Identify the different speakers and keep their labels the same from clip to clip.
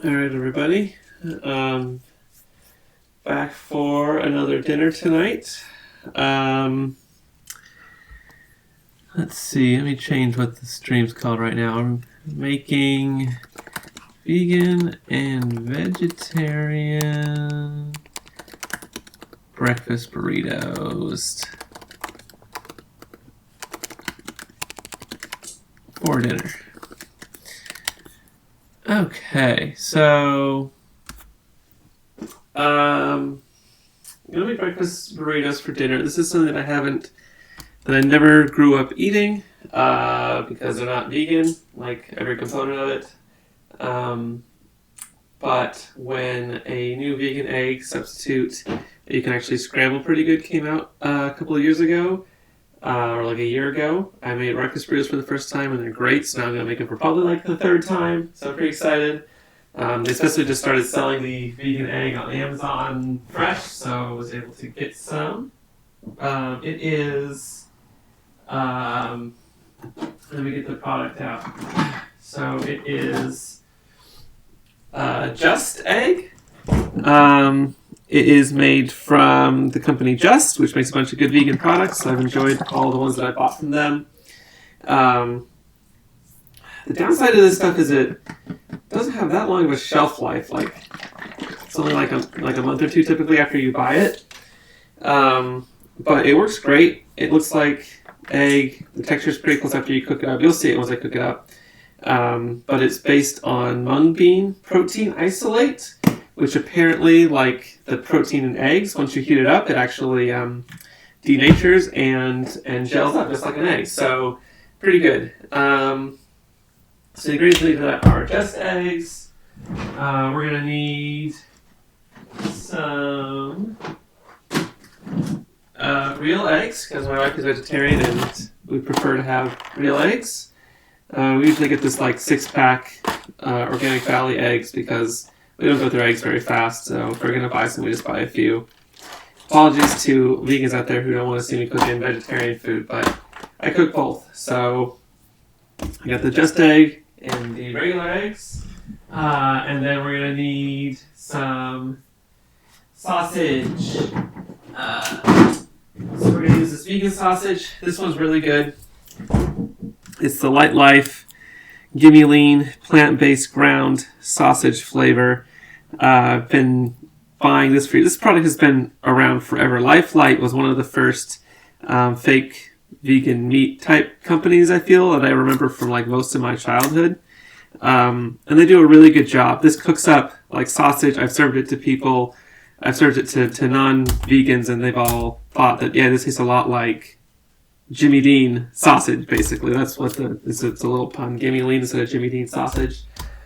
Speaker 1: All right, everybody. Back for another dinner tonight. Let's see. Let me change what the stream's called right now. I'm making vegan and vegetarian breakfast burritos for dinner. Okay, so I'm gonna make breakfast burritos for dinner. This is something that I never grew up eating because they're not vegan, like every component of it. But when a new vegan egg substitute that you can actually scramble pretty good came out a couple of years ago, or like a year ago, I made breakfast burritos for the first time, and they're great. So now I'm gonna make them for probably like the third time. So I'm pretty excited. They especially just started selling the vegan egg on Amazon fresh, so I was able to get some. It is. Let me get the product out. So it is Just Egg. It is made from the company Just, which makes a bunch of good vegan products. I've enjoyed all the ones that I bought from them. The downside of this stuff is it doesn't have that long of a shelf life. Like it's only like a month or two typically after you buy it. But it works great. It looks like egg. The texture is pretty close after you cook it up. You'll see it once I cook it up. But it's based on mung bean protein isolate, which apparently, like the protein in eggs, once you heat it up, it actually denatures and gels up just like an egg. So pretty good. So the ingredients we need for that are just eggs. We're going to need some real eggs, because my wife is vegetarian and we prefer to have real eggs. We usually get this like 6-pack Organic Valley eggs because we don't go through eggs very fast, so if we're going to buy some, we just buy a few. Apologies to vegans out there who don't want to see me cooking vegetarian food, but I cook both. So I got the Just Egg and the regular eggs. And then we're going to need some sausage. So we're going to use this vegan sausage. This one's really good. It's the Light Life Gimme Lean plant-based ground sausage flavor. I've been buying this for you. This product has been around forever. Life Light was one of the first fake vegan meat type companies, I feel, that I remember from like most of my childhood. And they do a really good job. This cooks up like sausage. I've served it to people. I've served it to non-vegans, and they've all thought that, yeah, this tastes a lot like Jimmy Dean sausage, basically. That's what it's a little pun. Gimme Lean instead of Jimmy Dean sausage.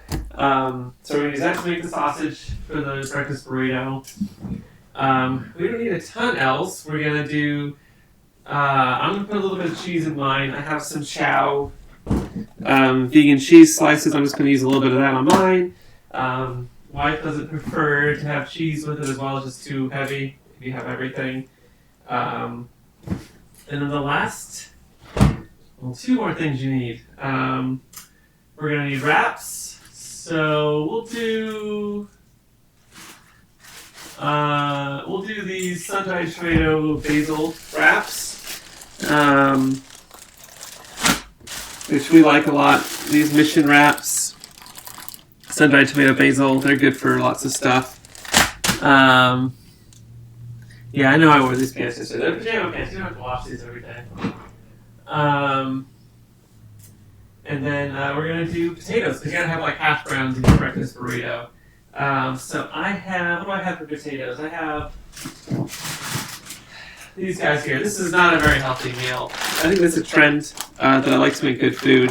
Speaker 1: So we're going to use that to make the sausage for the breakfast burrito. We don't need a ton else. We're going to do... I'm going to put a little bit of cheese in mine. I have some chow vegan cheese slices. I'm just going to use a little bit of that on mine. Wife doesn't prefer to have cheese with it as well. It's just too heavy if you have everything. And then the last, two more things you need. We're going to need wraps. So we'll do these sun-dried tomato basil wraps, which we like a lot. These mission wraps, sun-dried tomato basil, they're good for lots of stuff. Yeah, I know I wore these pants yesterday. They're pajama pants. You don't have to wash these every day. And then we're going to do potatoes, because you got to have like hash browns in your breakfast burrito. So I have, what do I have for potatoes? I have these guys here. This is not a very healthy meal. I think that's a trend that I like to make good food.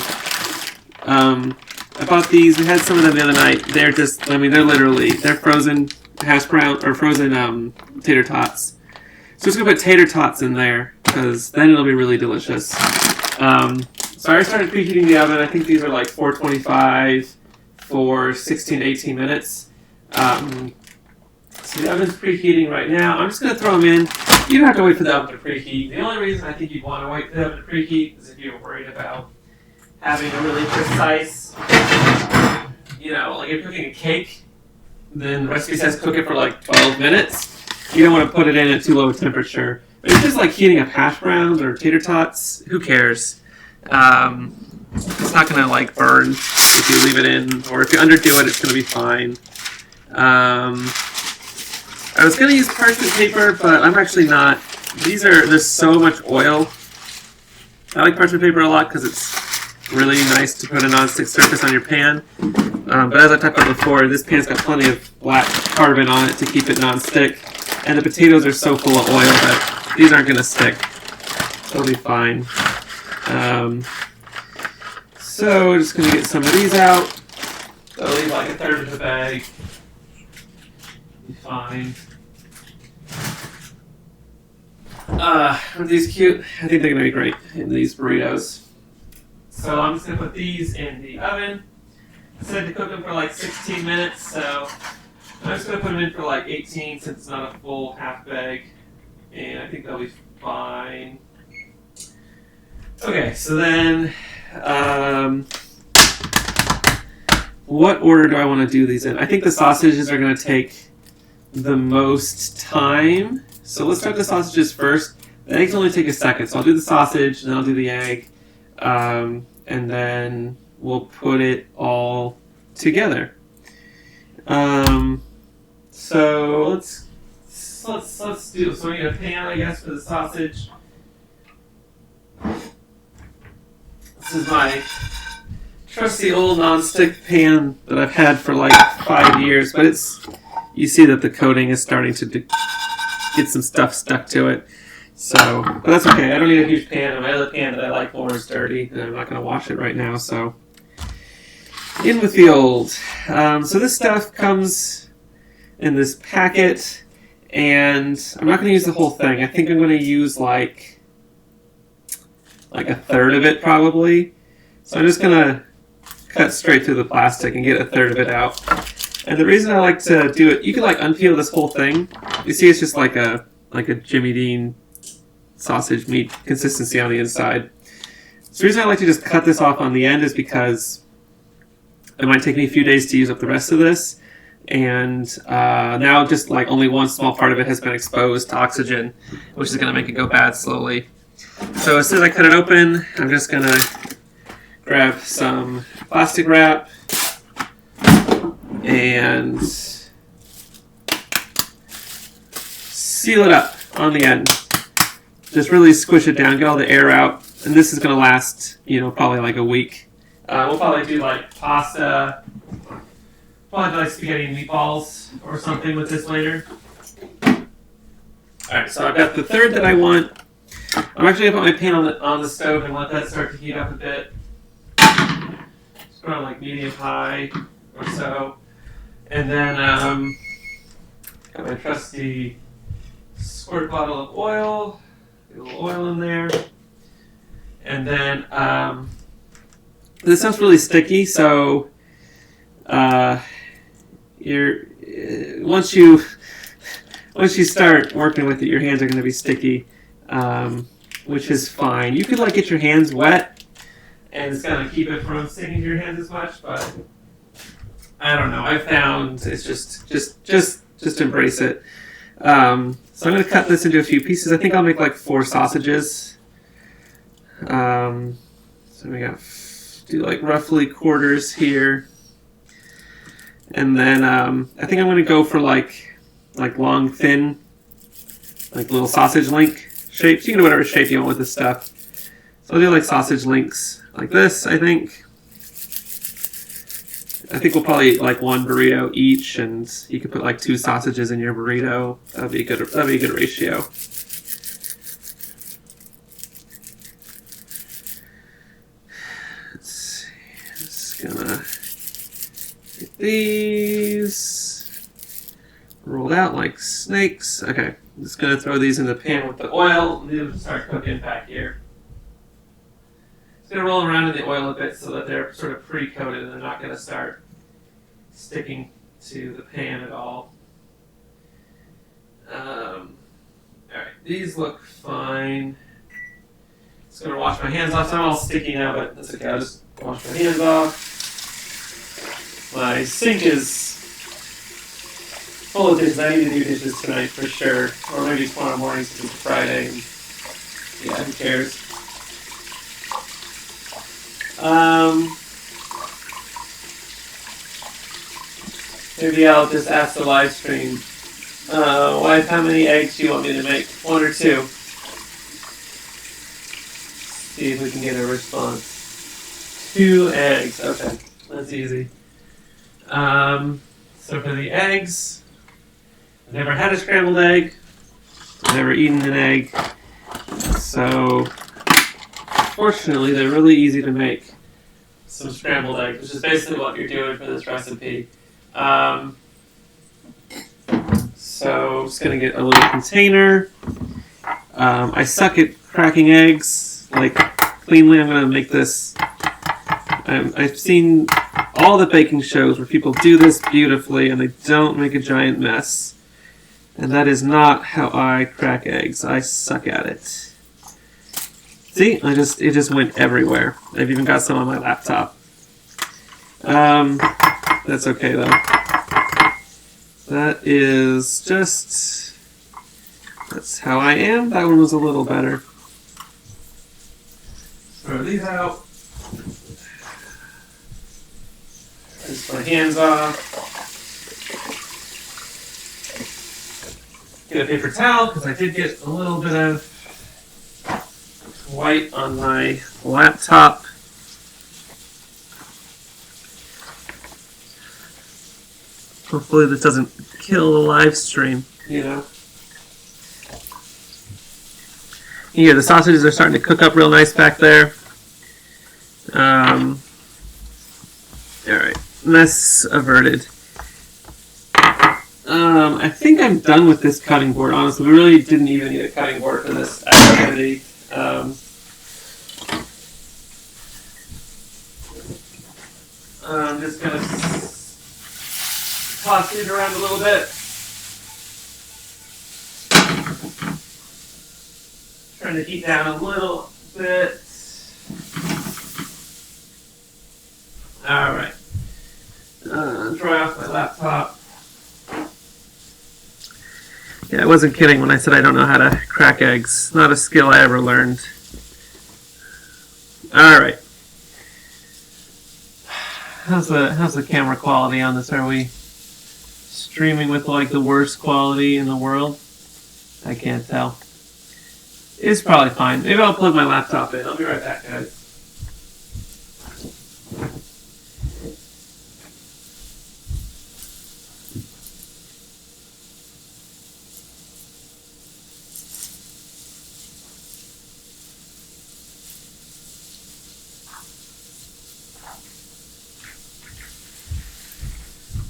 Speaker 1: I bought these. We had some of them the other night. They're just, they're frozen hash brown, or frozen tater tots. So I'm just going to put tater tots in there, because then it'll be really delicious. So I already started preheating the oven. I think these are like 425 for 16 to 18 minutes. So the oven's preheating right now. I'm just going to throw them in. You don't have to wait for the oven to preheat. The only reason I think you'd want to wait for the oven to preheat is if you're worried about having a really precise, like if you're cooking a cake, then the recipe says cook it for like 12 minutes. You don't want to put it in at too low a temperature. But if it's just like heating up hash browns or tater tots, who cares? It's not going to like burn if you leave it in, or if you underdo it, it's going to be fine. I was going to use parchment paper, but I'm actually not. There's so much oil. I like parchment paper a lot because it's really nice to put a non-stick surface on your pan. But as I talked about before, this pan's got plenty of black carbon on it to keep it non-stick. And the potatoes are so full of oil that these aren't going to stick. They'll be fine. So we're just going to get some of these out. I'll leave like a third of the bag. Be fine. Aren't these cute? I think they're going to be great in these burritos. So I'm just going to put these in the oven. I said to cook them for like 16 minutes, so I'm just going to put them in for like 18 since it's not a full half bag. And I think they'll be fine. Okay, so then what order do I want to do these in? I think the sausages are going to take the most time. So let's start the sausages first. The eggs only take a second. So I'll do the sausage, and then I'll do the egg. And then we'll put it all together. So let's do it. So we need a pan, I guess, for the sausage. This is my trusty old non-stick pan that I've had for like 5 years, but you see that the coating is starting to get some stuff stuck to it. So, but that's okay. I don't need a huge pan. My other pan that I like more is dirty, and I'm not going to wash it right now. So, in with the old. So this stuff comes in this packet, and I'm not going to use the whole thing. I think I'm going to use like a third of it probably. So I'm just going to cut straight through the plastic and get a third of it out. And the reason I like to do it, you can like unpeel this whole thing. You see, it's just like a Jimmy Dean sausage meat consistency on the inside. So the reason I like to just cut this off on the end is because it might take me a few days to use up the rest of this. And now just like only one small part of it has been exposed to oxygen, which is going to make it go bad slowly. So as soon as I cut it open, I'm just going to grab some plastic wrap and seal it up on the end. Just really squish it down, get all the air out, and this is going to last, probably like a week. We'll probably do like pasta, probably do like spaghetti and meatballs or something with this later. Alright, so I've got the third that I want. I'm actually going to put my pan on the stove and let that start to heat up a bit. Just put on like medium high or so. And then got my trusty squirt bottle of oil. Get a little oil in there. And then this stuff's really sticky, so once you start working with it, your hands are going to be sticky, which is fine. You could like get your hands wet, and it's going to keep it from sticking to your hands as much. But I don't know. I found it's just embrace it. So I'm going to cut this into a few pieces. I think I'll make like 4 sausages. So we got do like roughly quarters here. And then I think I'm going to go for like long, thin, like little sausage link shapes. You can do whatever shape you want with this stuff. So I'll do like sausage links like this, I think. I think we'll probably eat like 1 burrito each, and you could put like 2 sausages in your burrito. That'd be a good ratio. Let's see. Just gonna get these rolled out like snakes. Okay, I'm just gonna throw these in the pan with the oil and then start cooking back here. Just gonna roll them around in the oil a bit so that they're sort of pre-coated and they're not gonna start sticking to the pan at all. Alright, these look fine. Just gonna wash my hands off. So I'm all sticky now, but that's okay. I'll just wash my hands off. My sink is full of dishes. I need to do dishes tonight for sure. Or maybe tomorrow morning since it's Friday. And yeah, who cares? Maybe I'll just ask the live stream, wife, how many eggs do you want me to make? 1 or 2? See if we can get a response. 2 eggs. Okay, that's easy. So for the eggs, I've never had a scrambled egg. I've never eaten an egg. So, fortunately, they're really easy to make. Some scrambled eggs, which is basically what you're doing for this recipe. So, I'm just going to get a little container. I suck at cracking eggs, like, cleanly. I'm going to make this. I've seen all the baking shows where people do this beautifully and they don't make a giant mess. And that is not how I crack eggs. I suck at it. See? It just went everywhere. I've even got some on my laptop. That's okay though. That is just... That's how I am. That one was a little better. Throw these out. Rinse my hands off. Get a paper towel because I did get a little bit of white on my laptop. Hopefully this doesn't kill the live stream, you know. Here, the sausages are starting to cook up real nice back there. Alright, mess averted. I think I'm done with this cutting board, honestly. We really didn't even need a cutting board for this activity. I'm just going to toss it around a little bit. Turn the heat down a little bit. Alright. Dry off my laptop. Yeah, I wasn't kidding when I said I don't know how to crack eggs. Not a skill I ever learned. Alright. How's the camera quality on this? Are we streaming with like the worst quality in the world? I can't tell. It's probably fine. Maybe I'll plug my laptop in. I'll be right back, guys.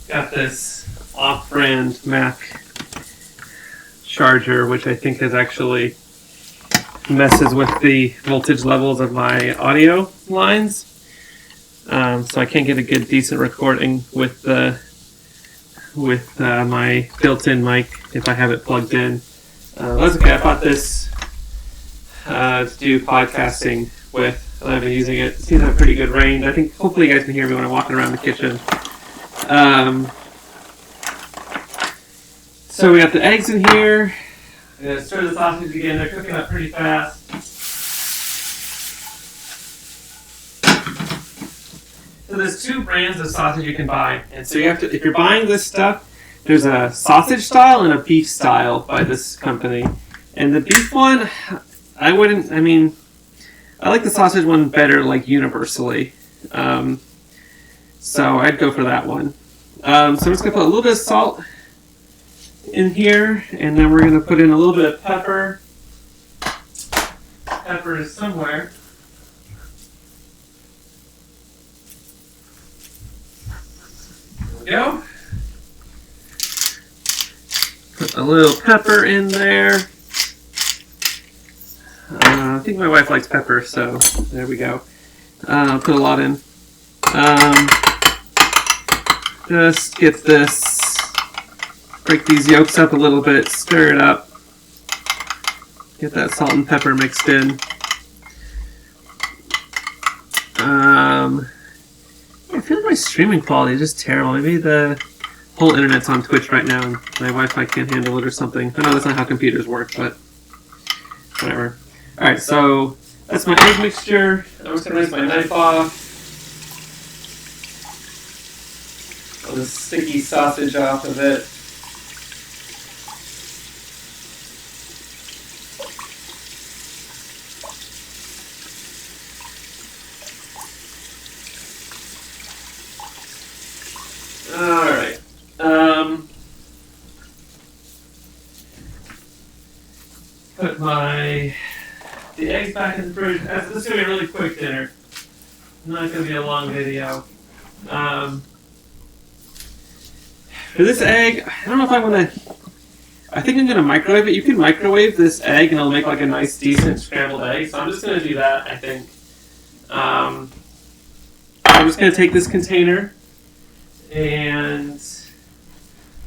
Speaker 1: Got this off-brand Mac charger, which I think is actually messes with the voltage levels of my audio lines. So I can't get a good, decent recording with my built-in mic if I have it plugged in. That's okay. I bought this to do podcasting with, and I've been using it. It seems to have pretty good range. I think hopefully you guys can hear me when I'm walking around the kitchen. So we got the eggs in here. I'm going to stir the sausage again. They're cooking up pretty fast. So there's 2 brands of sausage you can buy. And so you have to, if you're buying this stuff, there's a sausage style and a beef style by this company. And the beef one, I like the sausage one better, like universally. So I'd go for that one. So I'm just going to put a little bit of salt in here, and then we're going to put in a little bit of pepper. Pepper is somewhere. There we go. Put a little pepper in there. I think my wife likes pepper, so there we go. Put a lot in. Just get this, break these yolks up a little bit, stir it up, get that salt and pepper mixed in. I feel like my streaming quality is just terrible. Maybe the whole internet's on Twitch right now and my Wi-Fi can't handle it or something. I know that's not how computers work, but whatever. Alright, so that's my egg mixture. I'm just going to rinse my knife off. Pull the sticky sausage off of it. Alright. Put the eggs back in the fridge. This is going to be a really quick dinner. Not going to be a long video. For this egg, I don't know if I want to... I think I'm going to microwave it. You can microwave this egg and it'll make like a nice, decent scrambled egg. So I'm just going to do that, I think. I'm just going to take this container and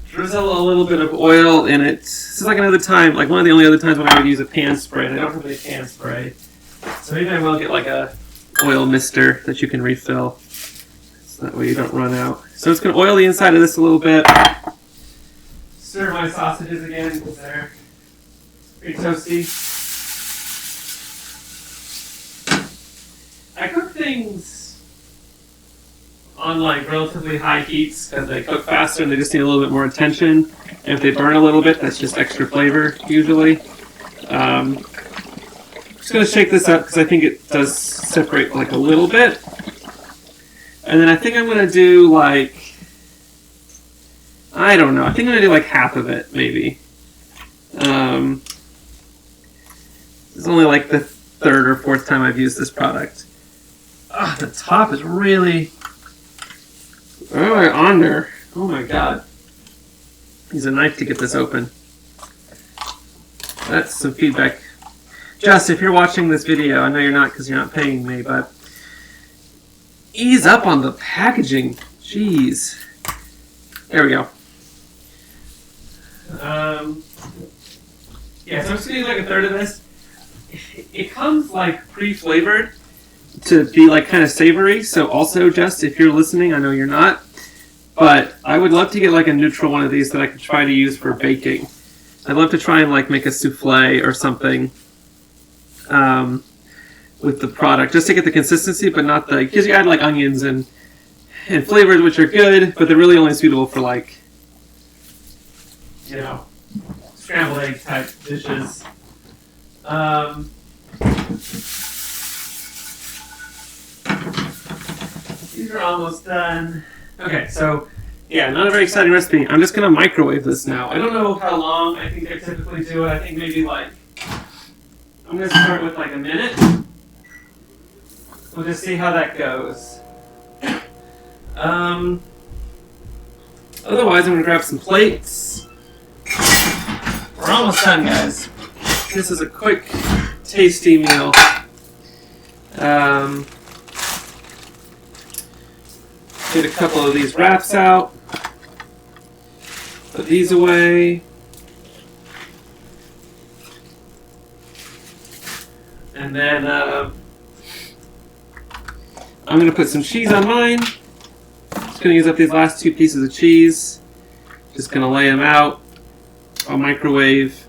Speaker 1: drizzle a little bit of oil in it. This is like another time, like one of the only other times when I would use a pan spray, and I don't have any pan spray. So maybe I will get like a oil mister that you can refill. So that way you don't run out. So I'm just going to oil the inside of this a little bit. Stir my sausages again because they're pretty toasty. I cook things on like relatively high heats because they cook faster and they just need a little bit more attention. And if they burn a little bit, that's just extra flavor usually. Just going to shake this up because I think it does separate like a little bit. And then I think I'm going to do like, I don't know, I think I'm going to do like half of it maybe. It's only like the third or fourth time I've used this product. The top is really... Oh, on there. Oh my god. Use a knife to get this open. That's some feedback. Just, if you're watching this video, I know you're not because you're not paying me, but ease up on the packaging. Jeez. There we go. Yeah, so I'm just going to use like a third of this. It comes like pre-flavored to be like kind of savory, so also just if you're listening, I know you're not, but I would love to get like a neutral one of these that I could try to use for baking. I'd love to try and like make a souffle or something with the product, just to get the consistency, but not the, because you add like onions and flavors which are good, but they're really only suitable for like, you know, scrambled egg type dishes. These are almost done. Okay, so yeah, not a very exciting recipe. I'm just gonna microwave this now. I don't know how long I think I typically do it. I think maybe like, I'm gonna start with like a minute. We'll just see how that goes. Otherwise, I'm gonna grab some plates. We're almost done, guys. This is a quick, tasty meal. Get a couple of these wraps out. Put these away. And then I'm going to put some cheese on mine. Just going to use up these last two pieces of cheese. Just going to lay them out. I'll microwave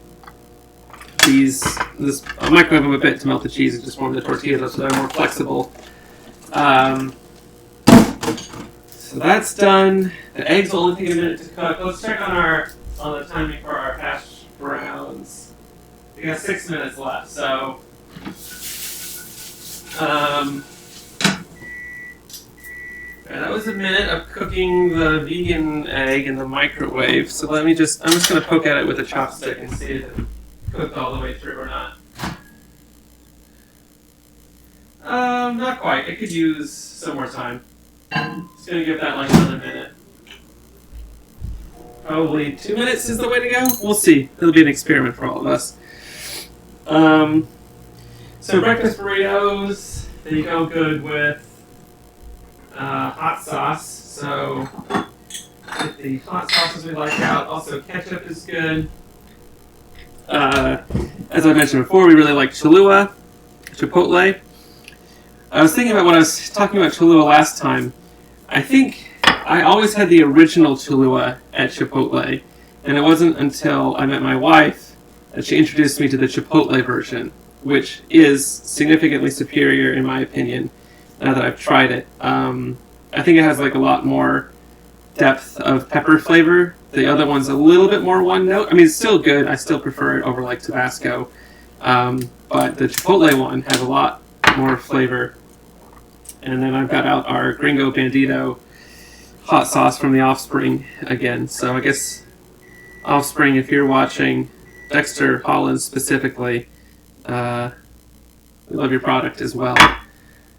Speaker 1: these. I'll microwave them a bit to melt the cheese and just warm the tortillas so they're more flexible. So that's done. The eggs will only take a minute to cook. Let's check on the timing for our hash browns. We got 6 minutes left, so that was a minute of cooking the vegan egg in the microwave. So I'm just gonna poke at it with a chopstick and see if it cooked all the way through or not. Not quite. It could use some more time. Just gonna give that like another minute. Probably 2 minutes is the way to go. We'll see. It'll be an experiment for all of us. So breakfast burritos, they go good with hot sauce. So get the hot sauces we like out. Also ketchup is good. As I mentioned before, we really like Cholula, Chipotle. I was thinking about when I was talking about Cholula last time. I think I always had the original Cholula at Chipotle, and it wasn't until I met my wife that she introduced me to the Chipotle version, which is significantly superior in my opinion now that I've tried it. I think it has like a lot more depth of pepper flavor. The other one's a little bit more one note. I mean, it's still good. I still prefer it over like Tabasco. But the Chipotle one has a lot more flavor. And then I've got out our Gringo Bandito hot sauce from the Offspring again. So I guess Offspring, if you're watching, Dexter Holland specifically, we love your product as well.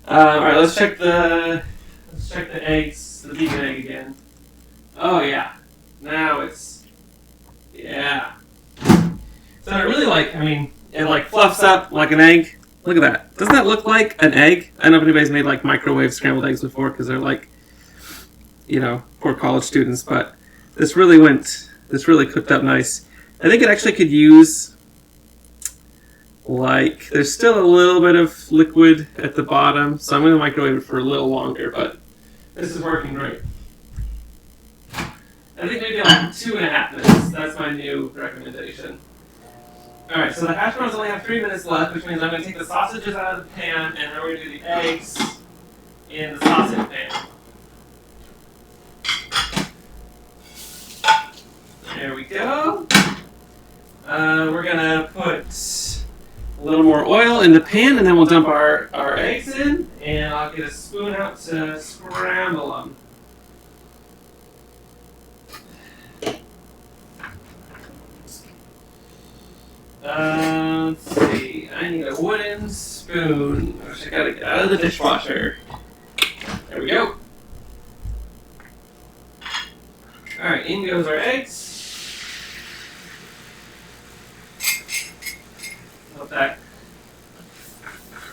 Speaker 1: All right, let's check the eggs, the vegan egg again. Oh yeah, now it's yeah. So I really like. I mean, it like fluffs up like an egg. Look at that. Doesn't that look like an egg? I don't know if anybody's made like microwave scrambled eggs before because they're like, for college students. But this really cooked up nice. I think it actually could use, like, there's still a little bit of liquid at the bottom, so I'm going to microwave it for a little longer, but this is working great. I think maybe like 2.5 minutes. That's my new recommendation. Alright, so the hash browns only have 3 minutes left, which means I'm going to take the sausages out of the pan, and then we're going to do the eggs in the sausage pan. There we go. We're going to put a little more oil in the pan, and then we'll dump our eggs in, and I'll get a spoon out to scramble them. Let's see. I need a wooden spoon, which I gotta get out of the dishwasher. There we go. Alright, in goes our eggs. Let that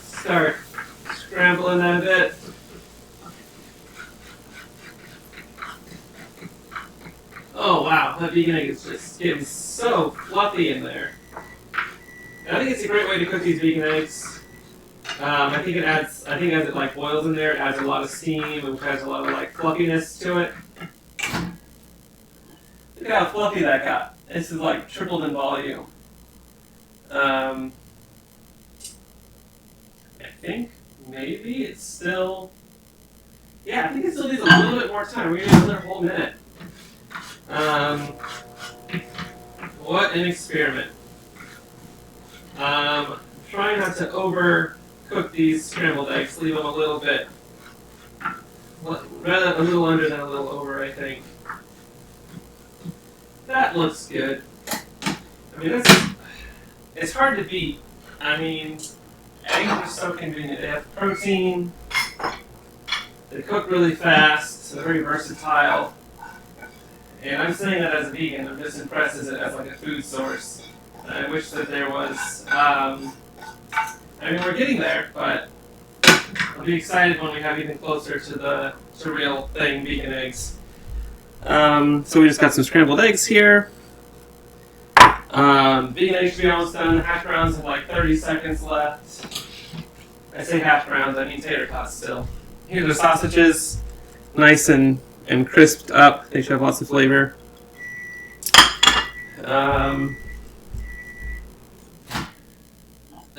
Speaker 1: start scrambling that a bit. Oh wow, that vegan egg is just getting so fluffy in there. And I think it's a great way to cook these vegan eggs. I think as it like boils in there, it adds a lot of steam and has a lot of like fluffiness to it. Look at how fluffy that got. This is like tripled in volume. I think maybe it's still. Yeah, I think it still needs a little bit more time. We're gonna need another whole minute. What an experiment. Trying not to overcook these scrambled eggs. Leave them a little bit, rather a little under than a little over, I think. That looks good. I mean, it's hard to beat. I mean, eggs are so convenient. They have protein. They cook really fast. They're very versatile. And I'm saying that as a vegan. I'm just impressed as like a food source. I wish that there was. I mean, we're getting there, but I'll be excited when we have even closer to real thing, vegan eggs. So we just got some scrambled eggs here. Vegan eggs should be almost done. The hash browns have like 30 seconds left. I say hash browns, I mean tater tots still. Here's the sausages, nice and crisped up. They should have lots of flavor.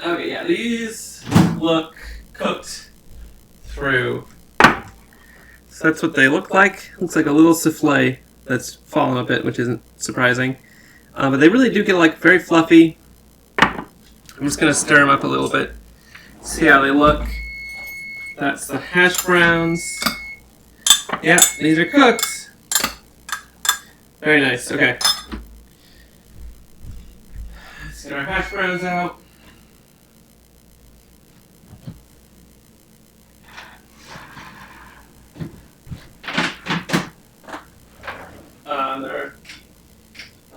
Speaker 1: Okay, yeah, these look cooked through. So that's what they look like. Looks like a little souffle that's fallen a bit, which isn't surprising. But they really do get like very fluffy. I'm just going to stir them up a little bit. See how they look. That's the hash browns. Yeah, these are cooked. Very nice. Okay. Let's get our hash browns out. They're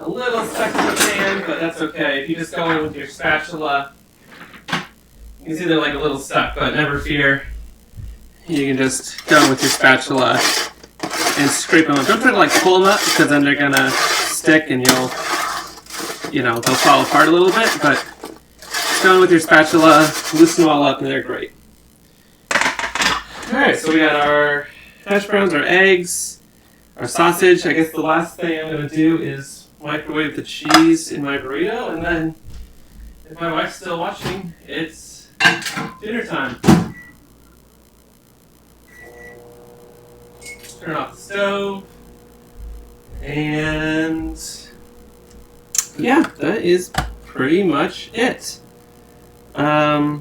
Speaker 1: a little stuck in the pan, but that's okay. If you just go in with your spatula, you can see they're like a little stuck, but never fear. You can just go in with your spatula and scrape them up. Don't try to like pull them up because then they're gonna stick and they'll fall apart a little bit, but just go in with your spatula, loosen them all up, and they're great. Alright, so we got our hash browns, our eggs, our sausage. I guess the last thing I'm going to do is microwave the cheese in my burrito, and then if my wife's still watching, it's dinner time. Turn off the stove, and yeah, that is pretty much it. I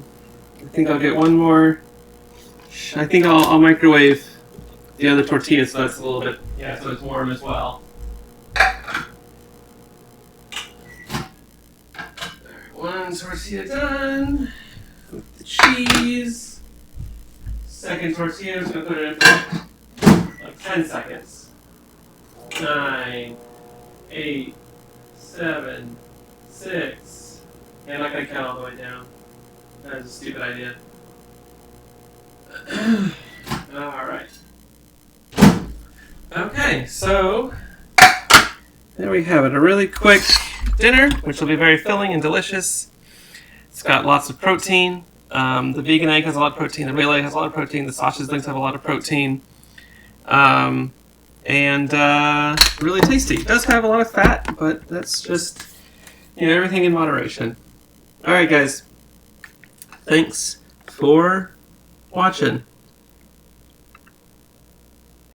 Speaker 1: think I'll get one more. I think I'll microwave the other tortilla so that's a little bit, so it's warm as well. One tortilla done with the cheese. Second tortilla, I'm just going to put it in for like 10 seconds. 9, 8, 7, 6. Yeah, I'm not going to count all the way down. That is a stupid idea. Alright. Okay, so there we have it. A really quick dinner, which will be very filling and delicious. It's got lots of protein. The vegan egg has a lot of protein. The real egg has a lot of protein. The sausage links have a lot of protein. And really tasty. It does have a lot of fat, but that's just, everything in moderation. Alright guys, thanks for watching.